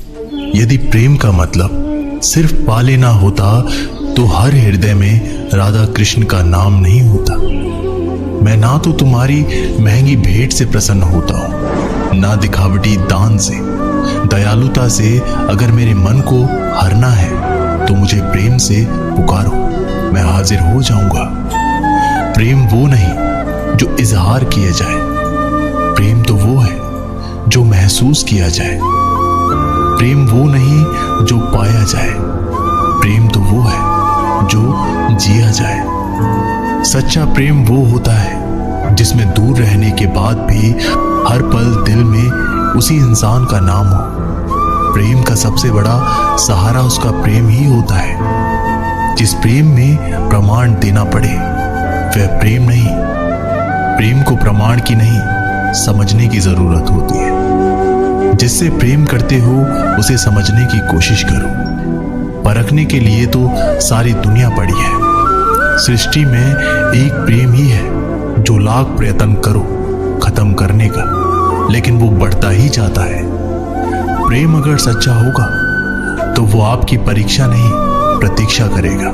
यदि प्रेम का मतलब सिर्फ पा लेना होता तो हर हृदय में राधा कृष्ण का नाम नहीं होता। मैं ना तो तुम्हारी महंगी भेंट से प्रसन्न होता हूं, ना दिखावटी दान से। दयालुता से अगर मेरे मन को हरना है तो मुझे प्रेम से पुकारो, मैं हाजिर हो जाऊंगा। प्रेम वो नहीं जो इजहार किया जाए, प्रेम तो वो है जो महसूस किया जाए। प्रेम वो नहीं जो पाया जाए, प्रेम तो वो है जो जिया जाए। सच्चा प्रेम वो होता है जिसमें दूर रहने के बाद भी हर पल दिल में उसी इंसान का नाम हो। प्रेम का सबसे बड़ा सहारा उसका प्रेम ही होता है। जिस प्रेम में प्रमाण देना पड़े वह प्रेम नहीं। प्रेम को प्रमाण की नहीं, समझने की जरूरत होती है। जिससे प्रेम करते हो उसे समझने की कोशिश करो। परखने के लिए तो सारी दुनिया पड़ी है। सृष्टि में एक प्रेम ही है जो लाख प्रयत्न करो खत्म करने का, लेकिन वो बढ़ता ही जाता है। प्रेम अगर सच्चा होगा तो वो आपकी परीक्षा नहीं प्रतीक्षा करेगा।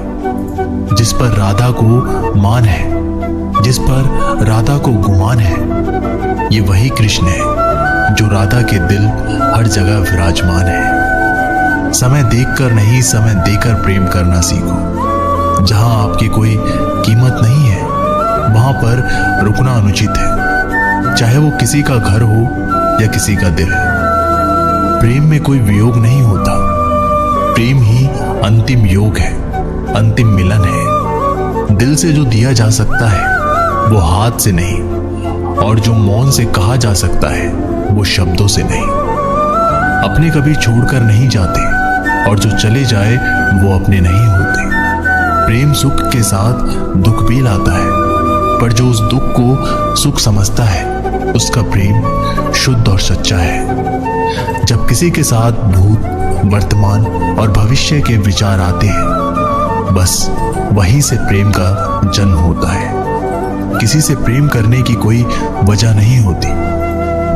जिस पर राधा को मान है, जिस पर राधा को गुमान है, ये वही कृष्ण है जो राधा के दिल हर जगह विराजमान है। समय देखकर नहीं, समय देकर प्रेम करना सीखो। जहां आपकी कोई कीमत नहीं है वहां पर रुकना अनुचित है, चाहे वो किसी का घर हो या किसी का दिल। प्रेम में कोई वियोग नहीं होता, प्रेम ही अंतिम योग है, अंतिम मिलन है। दिल से जो दिया जा सकता है वो हाथ से नहीं, और जो मौन से कहा जा सकता है वो शब्दों से नहीं। अपने कभी छोड़कर नहीं जाते, और जो चले जाए वो अपने नहीं होते। प्रेम सुख के साथ दुख भी लाता है, पर जो उस दुख को सुख समझता है उसका प्रेम शुद्ध और सच्चा है। जब किसी के साथ भूत, वर्तमान और भविष्य के विचार आते हैं, बस वहीं से प्रेम का जन्म होता है। किसी से प्रेम करने की कोई वजह नहीं होती।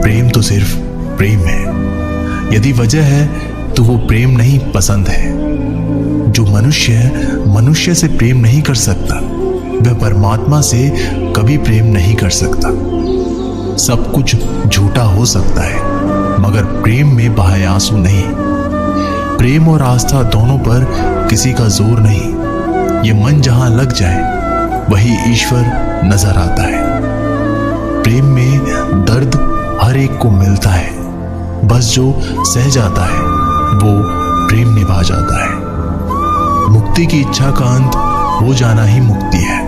प्रेम तो सिर्फ प्रेम है। यदि वजह है तो वो प्रेम नहीं, पसंद है। जो मनुष्य से प्रेम नहीं कर सकता वह परमात्मा से कभी प्रेम नहीं कर सकता। सब कुछ झूठा हो सकता है मगर प्रेम में बहाए आंसू नहीं। प्रेम और आस्था दोनों पर किसी का जोर नहीं। ये मन जहां लग जाए वही ईश्वर नजर आता है। प्रेम में दर्द हर एक को मिलता है, बस जो सह जाता है वो प्रेम निभा जाता है। मुक्ति की इच्छा का अंत हो जाना ही मुक्ति है,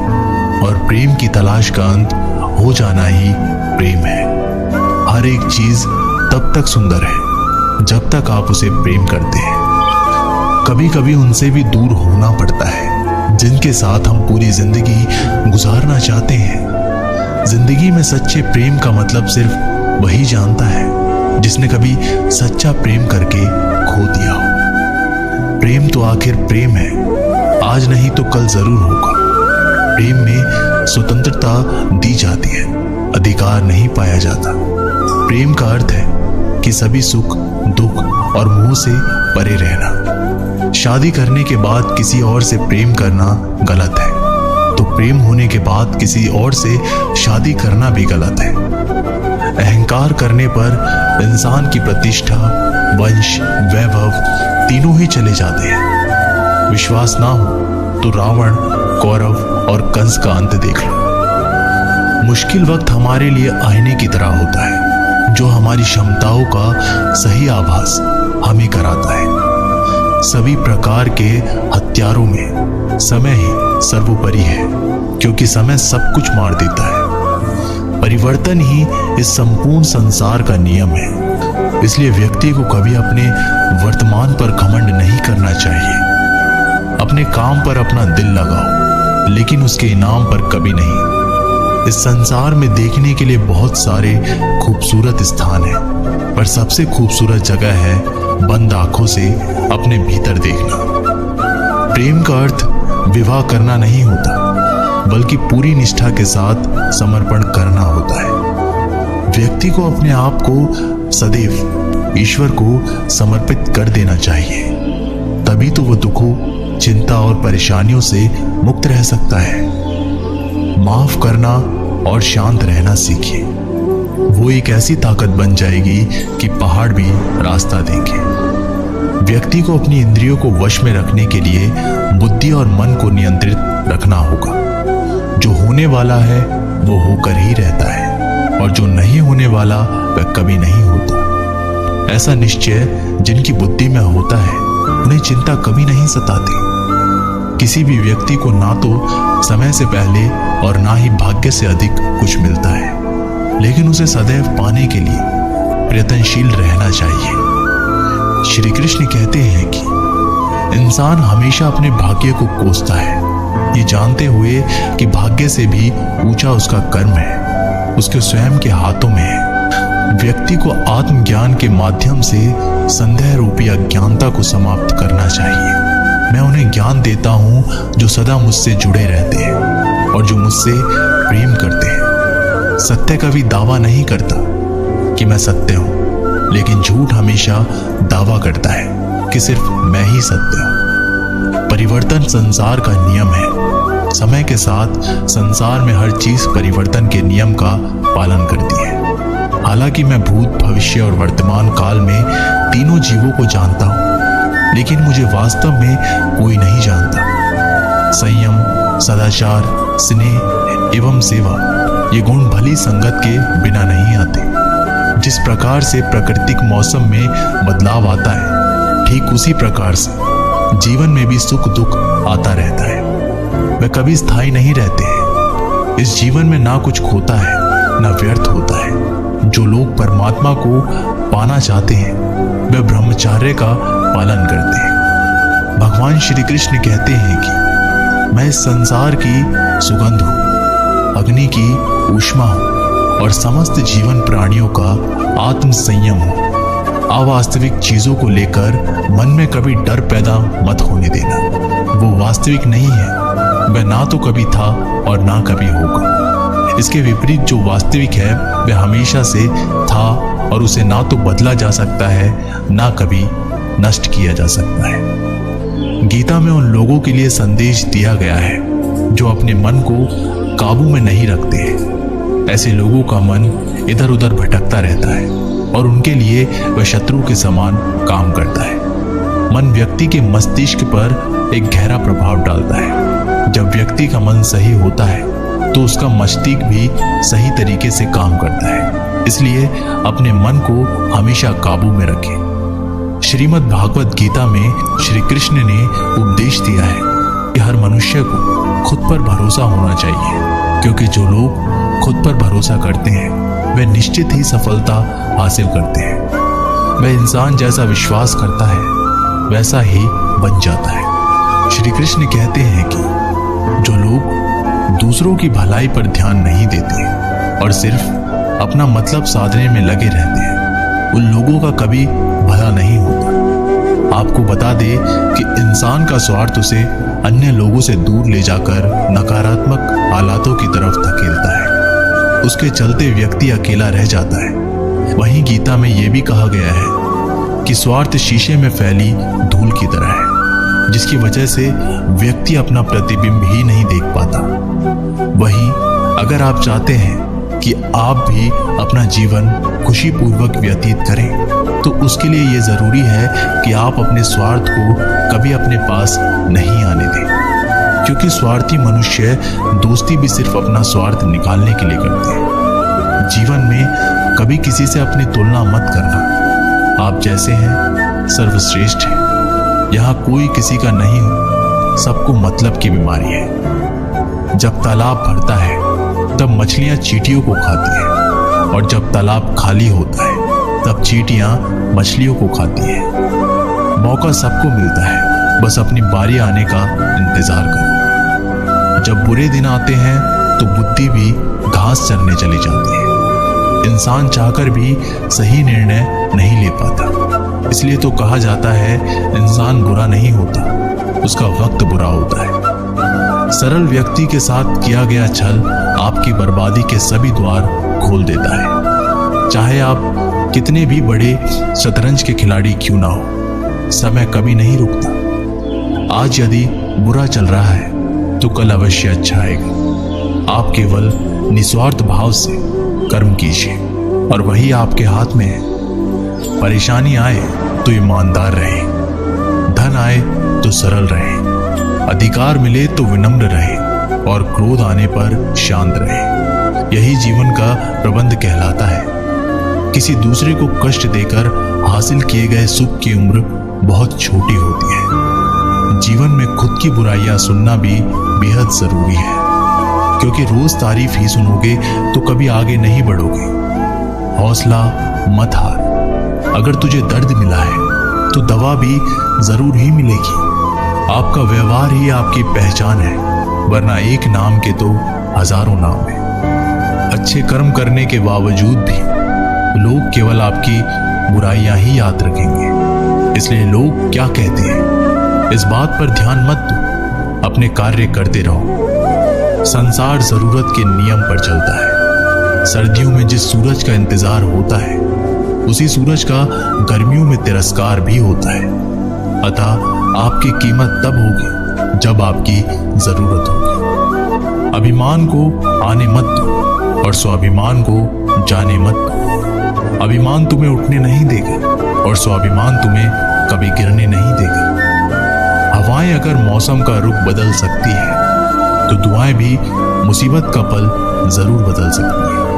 और प्रेम की तलाश का अंत हो जाना ही प्रेम है। हर एक चीज तब तक सुंदर है जब तक आप उसे प्रेम करते हैं। कभी कभी उनसे भी दूर होना पड़ता है जिनके साथ हम पूरी जिंदगी गुजारना चाहते हैं। जिंदगी में सच्चे प्रेम का मतलब सिर्फ वही जानता है जिसने कभी सच्चा प्रेम करके खो दिया हो। प्रेम तो आखिर प्रेम है, आज नहीं तो कल जरूर होगा। प्रेम में स्वतंत्रता दी जाती है, अधिकार नहीं पाया जाता। प्रेम का अर्थ है कि सभी सुख, दुख और मोह से परे रहना। शादी करने के बाद किसी और से प्रेम करना गलत है, तो प्रेम होने के बाद किसी और से शादी करना भी गलत है। अहंकार करने पर इंसान की प्रतिष्ठा, वंश, वैभव तीनों ही चले जाते हैं। विश्वास ना हो तो रावण, कौरव और कंस का अंत देख लो। मुश्किल वक्त हमारे लिए आईने की तरह होता है जो हमारी क्षमताओं का सही आभास हमें कराता है। सभी प्रकार के हथियारों में समय ही सर्वोपरि है, क्योंकि समय सब कुछ मार देता है। परिवर्तन ही इस संपूर्ण संसार का नियम है। इसलिए व्यक्ति को कभी अपने वर्तमान पर घमंड नहीं करना चाहिए। अपने काम पर अपना दिल लगाओ, लेकिन उसके इनाम पर कभी नहीं। इस संसार में देखने के लिए बहुत सारे खूबसूरत स्थान हैं, पर सबसे खूबसूरत जगह है बंद आंखों से अपने भीतर देखना। प्रेम का अर्थ विवाह करना नहीं होता, बल्कि पूरी निष्ठा के साथ समर्पण करना होता है। व्यक्ति को अपने आप को सदैव ईश्वर को समर्पित कर देना चाहिए। तभी तो वो दुखों, चिंता और परेशानियों से मुक्त रह सकता है। माफ करना और शांत रहना सीखिए। वो एक ऐसी ताकत बन जाएगी कि पहाड़ भी रास्ता देंगे। व्यक्ति को अपनी इंद्रियों को वश में रखने के लिए बुद्धि और मन को नियंत्रित रखना होगा। जो होने वाला है वो होकर ही रहता है, और जो नहीं होने वाला वह कभी नहीं होता। ऐसा निश्चय जिनकी बुद्धि में होता है उन्हें चिंता कभी नहीं सताती। किसी भी व्यक्ति को ना तो समय से पहले और ना ही भाग्य से अधिक कुछ मिलता है, लेकिन उसे सदैव पाने के लिए प्रयत्नशील रहना चाहिए। श्री कृष्ण कहते हैं कि इंसान हमेशा अपने भाग्य को कोसता है, ये जानते हुए कि भाग्य से भी ऊंचा उसका कर्म है, उसके स्वयं के हाथों में है। व्यक्ति को आत्मज्ञान के माध्यम से संदेह रूपी अज्ञानता को समाप्त करना चाहिए। मैं उन्हें ज्ञान देता हूं जो सदा मुझसे जुड़े रहते हैं और जो मुझसे प्रेम करते हैं। सत्य कभी दावा नहीं करता कि मैं सत्य हूं, लेकिन झूठ हमेशा दावा करता है कि सिर्फ मैं ही सत्य हूं। परिवर्तन संसार का नियम है। समय के साथ संसार में हर चीज परिवर्तन के नियम का पालन करती है। हालांकि मैं भूत, भविष्य और वर्तमान काल में तीनों जीवों को जानता हूं, लेकिन मुझे वास्तव में कोई नहीं जानता। संयम, सदाचार, स्नेह एवं सेवा ये गुण भली संगत के बिना नहीं आते। जिस प्रकार से प्राकृतिक मौसम में बदलाव आता है, ठीक उसी प्रकार से जीवन में भी सुख दुख आता रहता है। वे कभी स्थायी नहीं रहते हैं। इस जीवन में ना कुछ खोता है ना व्यर्थ होता है। जो लोग परमात्मा को पाना चाहते हैं वे ब्रह्मचर्य का पालन करते हैं। भगवान श्री कृष्ण कहते हैं कि मैं इस संसार की सुगंध हूं, अग्नि की ऊष्मा हूं और समस्त जीवन प्राणियों का आत्म संयम हूं। अवास्तविक चीजों को लेकर मन में कभी डर पैदा मत होने देना। वो वास्तविक नहीं है, वह ना तो कभी था और ना कभी होगा। इसके विपरीत जो वास्तविक है वह हमेशा से था और उसे ना तो बदला जा सकता है ना कभी नष्ट किया जा सकता है। गीता में उन लोगों के लिए संदेश दिया गया है जो अपने मन को काबू में नहीं रखते हैं। ऐसे लोगों का मन इधर उधर भटकता रहता है और उनके लिए वह शत्रु के समान काम करता है। मन व्यक्ति के मस्तिष्क पर एक गहरा प्रभाव डालता है। जब व्यक्ति का मन सही होता है तो उसका मस्तिष्क भी सही तरीके से काम करता है। इसलिए अपने मन को हमेशा काबू में रखें। श्रीमद् भागवत गीता में श्री कृष्ण ने उपदेश दिया है कि हर मनुष्य को खुद पर भरोसा होना चाहिए, क्योंकि जो लोग खुद पर भरोसा करते हैं वे निश्चित ही सफलता हासिल करते हैं। वह इंसान जैसा विश्वास करता है वैसा ही बन जाता है। श्री कृष्ण कहते हैं कि जो लोग दूसरों की भलाई पर ध्यान नहीं देते और सिर्फ अपना मतलब साधने में लगे रहते हैं, उन लोगों का कभी भला नहीं होता। आपको बता दे कि इंसान का स्वार्थ उसे अन्य लोगों से दूर ले जाकर नकारात्मक हालातों की तरफ धकेलता है। उसके चलते व्यक्ति अकेला रह जाता है। वहीं गीता में यह भी कहा गया है कि स्वार्थ शीशे में फैली धूल की तरह है, जिसकी वजह से व्यक्ति अपना प्रतिबिंब ही नहीं देख पाता। वहीं अगर आप चाहते हैं कि आप भी अपना जीवन खुशीपूर्वक व्यतीत करें तो उसके लिए यह जरूरी है कि आप अपने स्वार्थ को कभी अपने पास नहीं आने दें, क्योंकि स्वार्थी मनुष्य दोस्ती भी सिर्फ अपना स्वार्थ निकालने के लिए करते हैं। जीवन में कभी किसी से अपनी तुलना मत करना। आप जैसे हैं सर्वश्रेष्ठ हैं। यहाँ कोई किसी का नहीं हो, सबको मतलब की बीमारी है। जब तालाब भरता है तब मछलियां चींटियों को खाती हैं, और जब तालाब खाली होता है तब चींटियां मछलियों को खाती हैं। मौका सबको मिलता है, बस अपनी बारी आने का इंतजार करो। जब बुरे दिन आते हैं तो बुद्धि भी घास चरने चली जाती है। इंसान चाहकर भी सही निर्णय नहीं ले पाता। इसलिए तो कहा जाता है इंसान बुरा नहीं होता, उसका वक्त बुरा होता है। सरल व्यक्ति के साथ किया गया छल आपकी बर्बादी के सभी द्वार खोल देता है। चाहे आप कितने भी बड़े शतरंज के खिलाड़ी क्यों ना हो, समय कभी नहीं रुकता। आज यदि बुरा चल रहा है तो कल अवश्य अच्छा आएगा। आप केवल निस्वार्थ भाव से कर्म कीजिए और वही आपके हाथ में है। परेशानी आए तो ईमानदार रहे, धन आए तो सरल रहे, अधिकार मिले तो विनम्र रहे और क्रोध आने पर शांत रहे। यही जीवन का प्रबंध कहलाता है। किसी दूसरे को कष्ट देकर हासिल किए गए सुख की उम्र बहुत छोटी होती है। जीवन में खुद की बुराइयां सुनना भी बेहद जरूरी है, क्योंकि रोज तारीफ ही सुनोगे तो कभी आगे नहीं बढ़ोगे। हौसला मत हार। अगर तुझे दर्द मिला है तो दवा भी जरूर ही मिलेगी। आपका व्यवहार ही आपकी पहचान है, वरना एक नाम के तो हजारों नाम है। अच्छे कर्म करने के बावजूद भी लोग केवल आपकी बुराइयां ही याद रखेंगे। इसलिए लोग क्या कहते हैं इस बात पर ध्यान मत दो, अपने कार्य करते रहो। संसार जरूरत के नियम पर चलता है। सर्दियों में जिस सूरज का इंतजार होता है उसी सूरज का गर्मियों में तिरस्कार भी होता है। अतः आपकी कीमत तब होगी जब आपकी जरूरत होगी। अभिमान को आने मत दो और स्वाभिमान को जाने मत दो। अभिमान तुम्हें उठने नहीं देगा और स्वाभिमान तुम्हें कभी गिरने नहीं देगा। हवाएं अगर मौसम का रुख बदल सकती है तो दुआएं भी मुसीबत का पल जरूर बदल सकती है।